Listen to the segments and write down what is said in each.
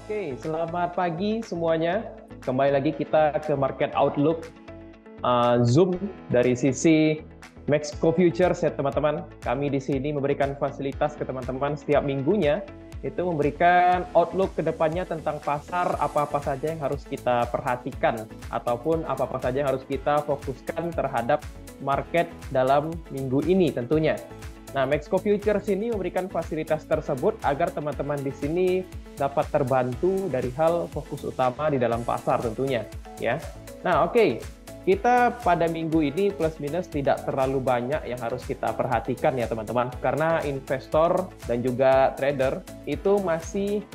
Oke, selamat pagi semuanya. Kembali lagi kita ke Market Outlook Zoom dari sisi Mexico Futures ya teman-teman. Kami di sini memberikan fasilitas ke teman-teman setiap minggunya, itu memberikan outlook ke depannya tentang pasar, apa-apa saja yang harus kita perhatikan, ataupun apa-apa saja yang harus kita fokuskan terhadap market dalam minggu ini tentunya. Nah, Mexico Futures ini memberikan fasilitas tersebut agar teman-teman di sini dapat terbantu dari hal fokus utama di dalam pasar tentunya, ya. Nah, oke. Kita pada minggu ini plus minus tidak terlalu banyak yang harus kita perhatikan ya teman-teman, karena investor dan juga trader itu masih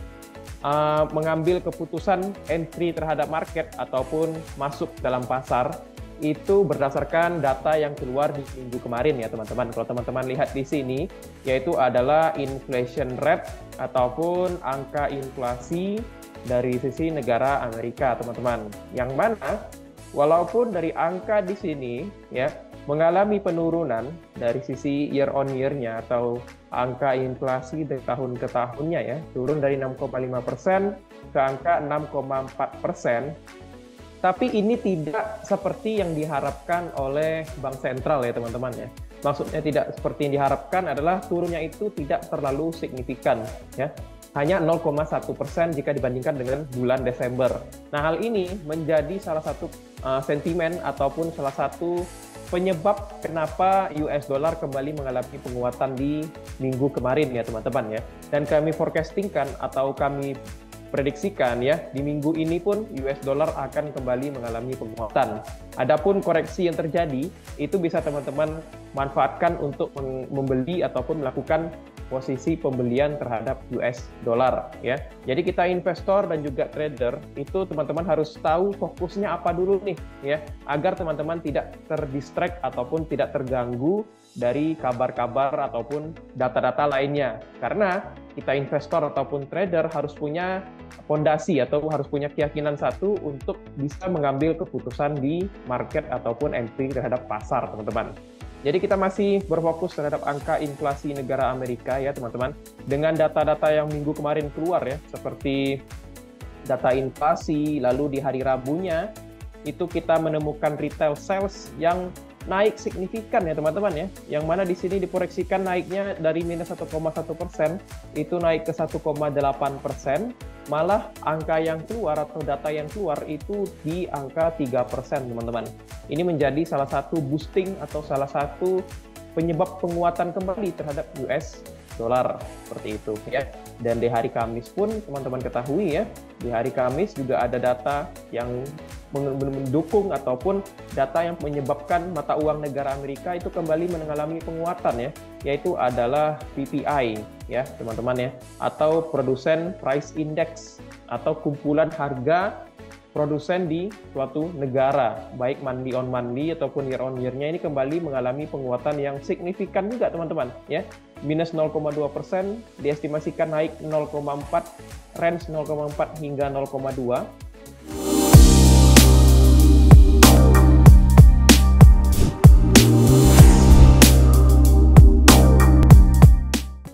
mengambil keputusan entry terhadap market ataupun masuk dalam pasar itu berdasarkan data yang keluar di minggu kemarin ya teman-teman. Kalau teman-teman lihat di sini, yaitu adalah inflation rate ataupun angka inflasi dari sisi negara Amerika teman-teman. Yang mana walaupun dari angka di sini ya mengalami penurunan dari sisi year on year-nya atau angka inflasi dari tahun ke tahunnya ya, turun dari 6,5% ke angka 6,4%. Tapi ini tidak seperti yang diharapkan oleh Bank Sentral ya teman-teman ya. Maksudnya tidak seperti yang diharapkan adalah turunnya itu tidak terlalu signifikan ya. Hanya 0,1% jika dibandingkan dengan bulan Desember. Nah, hal ini menjadi salah satu sentimen ataupun salah satu penyebab kenapa US dollar kembali mengalami penguatan di minggu kemarin ya teman-teman ya. Dan kami forecastingkan atau kami prediksikan ya, di minggu ini pun US dollar akan kembali mengalami penguatan. Adapun koreksi yang terjadi, itu bisa teman-teman manfaatkan untuk membeli ataupun melakukan posisi pembelian terhadap US dollar ya. Jadi kita investor dan juga trader itu teman-teman harus tahu fokusnya apa dulu nih ya, agar teman-teman tidak terdistract ataupun tidak terganggu dari kabar-kabar ataupun data-data lainnya. Karena kita investor ataupun trader harus punya fondasi atau harus punya keyakinan satu untuk bisa mengambil keputusan di market ataupun entry terhadap pasar teman-teman. Jadi kita masih berfokus terhadap angka inflasi negara Amerika ya teman-teman. Dengan data-data yang minggu kemarin keluar ya, seperti data inflasi, lalu di hari Rabunya itu kita menemukan retail sales yang naik signifikan ya teman-teman ya. Yang mana di sini diproyeksikan naiknya dari minus 1,1% itu naik ke 1,8%. Malah angka yang keluar atau data yang keluar itu di angka 3% teman-teman. Ini menjadi salah satu boosting atau salah satu penyebab penguatan kembali terhadap US dollar seperti itu ya. Dan di hari Kamis pun teman-teman ketahui ya, di hari Kamis juga ada data yang mendukung ataupun data yang menyebabkan mata uang negara Amerika itu kembali mengalami penguatan ya, yaitu adalah PPI ya teman-teman ya, atau Produsen Price Index atau kumpulan harga produsen di suatu negara, baik monthly on monthly ataupun year on year-nya ini kembali mengalami penguatan yang signifikan juga teman-teman ya. Minus 0,2%, diestimasikan naik 0,4, range 0,4 hingga 0,2.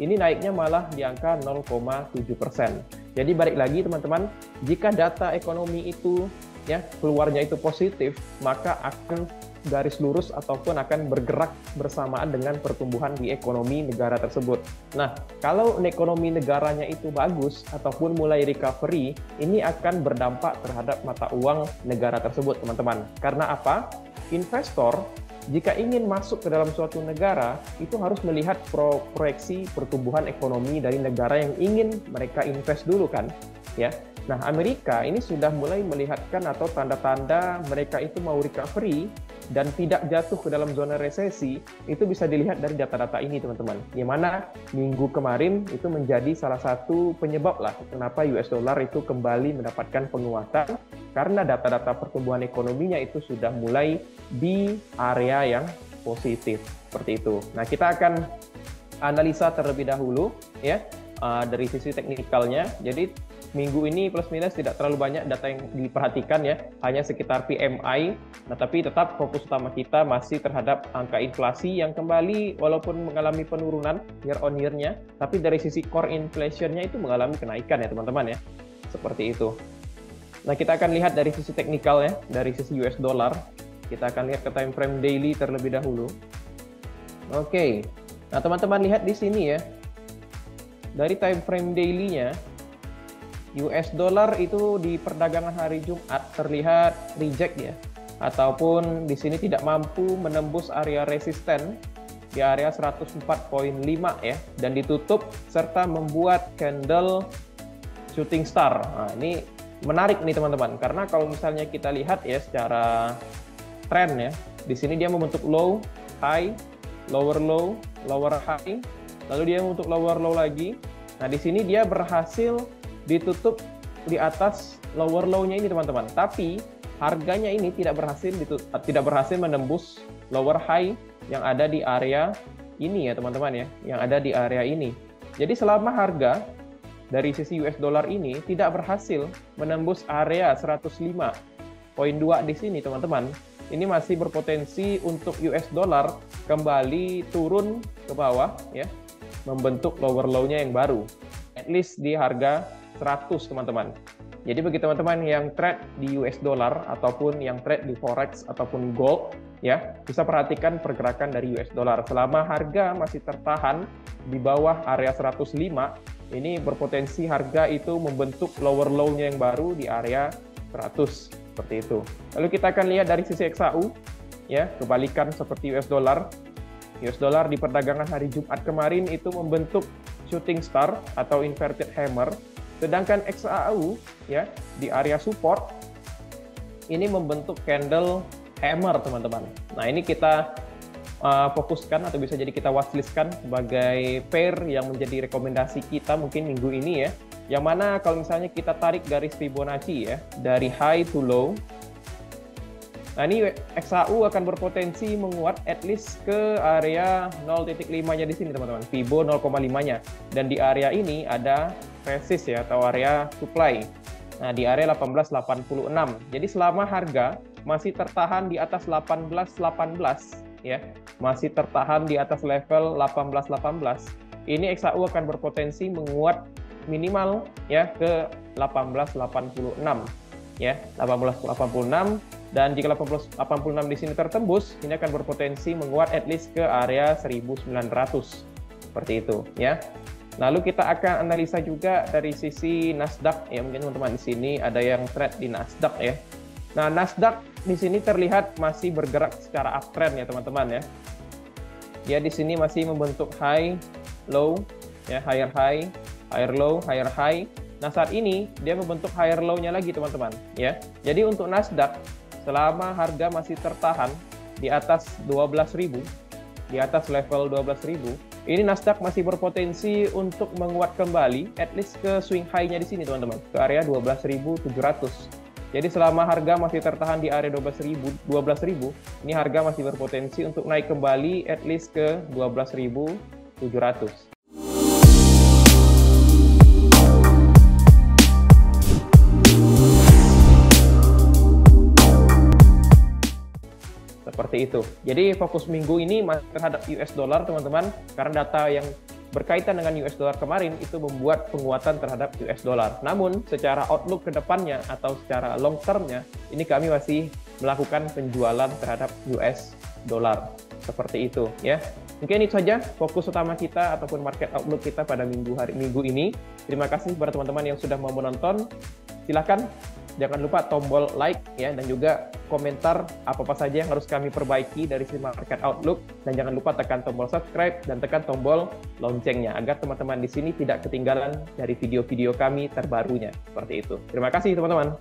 Ini naiknya malah di angka 0,7%. Jadi balik lagi teman-teman, jika data ekonomi itu ya keluarnya itu positif, maka akan garis lurus ataupun akan bergerak bersamaan dengan pertumbuhan di ekonomi negara tersebut. Nah, kalau ekonomi negaranya itu bagus ataupun mulai recovery, ini akan berdampak terhadap mata uang negara tersebut teman-teman. Karena apa? Investor jika ingin masuk ke dalam suatu negara, itu harus melihat proyeksi pertumbuhan ekonomi dari negara yang ingin mereka invest dulu kan, ya. Nah, Amerika ini sudah mulai melihatkan atau tanda-tanda mereka itu mau recovery dan tidak jatuh ke dalam zona resesi, itu bisa dilihat dari data-data ini teman-teman. Yang mana minggu kemarin itu menjadi salah satu penyebab lah kenapa US dollar itu kembali mendapatkan penguatan, karena data-data pertumbuhan ekonominya itu sudah mulai di area yang positif seperti itu. Nah, kita akan analisa terlebih dahulu ya dari sisi teknikalnya. Jadi minggu ini plus minus tidak terlalu banyak data yang diperhatikan ya, hanya sekitar PMI. Nah, tapi tetap fokus utama kita masih terhadap angka inflasi yang kembali walaupun mengalami penurunan year on year-nya, tapi dari sisi core inflation-nya itu mengalami kenaikan ya teman-teman ya. seperti itu. Nah, kita akan lihat dari sisi teknikal ya, dari sisi US dollar. Kita akan lihat ke time frame daily terlebih dahulu. Oke. Nah, teman-teman lihat di sini ya. Dari time frame daily-nya, US dollar itu di perdagangan hari Jumat terlihat reject ya, ataupun di sini tidak mampu menembus area resisten di area 104.5 ya, dan ditutup serta membuat candle shooting star. Nah, ini menarik nih teman-teman, karena kalau misalnya kita lihat ya secara tren ya, di sini dia membentuk low, high, lower low, lower high, lalu dia membentuk lower low lagi. Nah, di sini dia berhasil ditutup di atas lower low-nya ini teman-teman, tapi harganya ini tidak berhasil menembus lower high yang ada di area ini ya teman-teman ya, yang ada di area ini. Jadi selama harga dari sisi US dollar ini tidak berhasil menembus area 105.2 di sini teman-teman, ini masih berpotensi untuk US dollar kembali turun ke bawah ya, membentuk lower low-nya yang baru, at least di harga 100 teman-teman. Jadi bagi teman-teman yang trade di US dollar ataupun yang trade di forex ataupun gold ya, bisa perhatikan pergerakan dari US dollar. Selama harga masih tertahan di bawah area 105, ini berpotensi harga itu membentuk lower low-nya yang baru di area 100 seperti itu. Lalu kita akan lihat dari sisi XAU ya, kebalikan seperti US dollar. US dollar di perdagangan hari Jumat kemarin itu membentuk shooting star atau inverted hammer. Sedangkan XAU ya di area support ini membentuk candle hammer teman-teman. Nah, ini kita fokuskan atau bisa jadi kita watchlistkan sebagai pair yang menjadi rekomendasi kita mungkin minggu ini ya. Yang mana kalau misalnya kita tarik garis Fibonacci ya dari high to low. Nah, ini XAU akan berpotensi menguat at least ke area 0.5-nya di sini teman-teman, Fibo 0,5-nya. Dan di area ini ada resist ya atau area supply. Nah, di area 1886. Jadi selama harga masih tertahan di atas 1818 ya, masih tertahan di atas level 1818, ini XAU akan berpotensi menguat minimal ya ke 1886 ya, 1886. Dan jika 1886 di sini tertembus, ini akan berpotensi menguat at least ke area 1900 seperti itu ya. Lalu kita akan analisa juga dari sisi Nasdaq ya, mungkin teman-teman di sini ada yang trade di Nasdaq ya. Nah, Nasdaq di sini terlihat masih bergerak secara uptrend ya teman-teman ya. Dia di sini masih membentuk high, low ya, higher high, higher low, higher high. Nah, saat ini dia membentuk higher low-nya lagi teman-teman ya. Jadi untuk Nasdaq selama harga masih tertahan di atas 12.000, di atas level 12.000, ini Nasdaq masih berpotensi untuk menguat kembali at least ke swing high-nya di sini teman-teman, ke area 12.700. Jadi selama harga masih tertahan di area 12.000, ini harga masih berpotensi untuk naik kembali at least ke 12.700. Seperti itu. Jadi fokus minggu ini terhadap US dollar teman-teman, karena data yang berkaitan dengan US dollar kemarin itu membuat penguatan terhadap US dollar. Namun secara outlook ke depannya atau secara long term-nya, ini kami masih melakukan penjualan terhadap US dollar. Seperti itu ya. Mungkin itu saja fokus utama kita ataupun market outlook kita pada minggu ini. Terima kasih kepada teman-teman yang sudah mau menonton. Silakan jangan lupa tombol like ya, dan juga komentar apa-apa saja yang harus kami perbaiki dari si market outlook, dan jangan lupa tekan tombol subscribe dan tekan tombol loncengnya agar teman-teman di sini tidak ketinggalan dari video-video kami terbarunya. Seperti itu. Terima kasih teman-teman.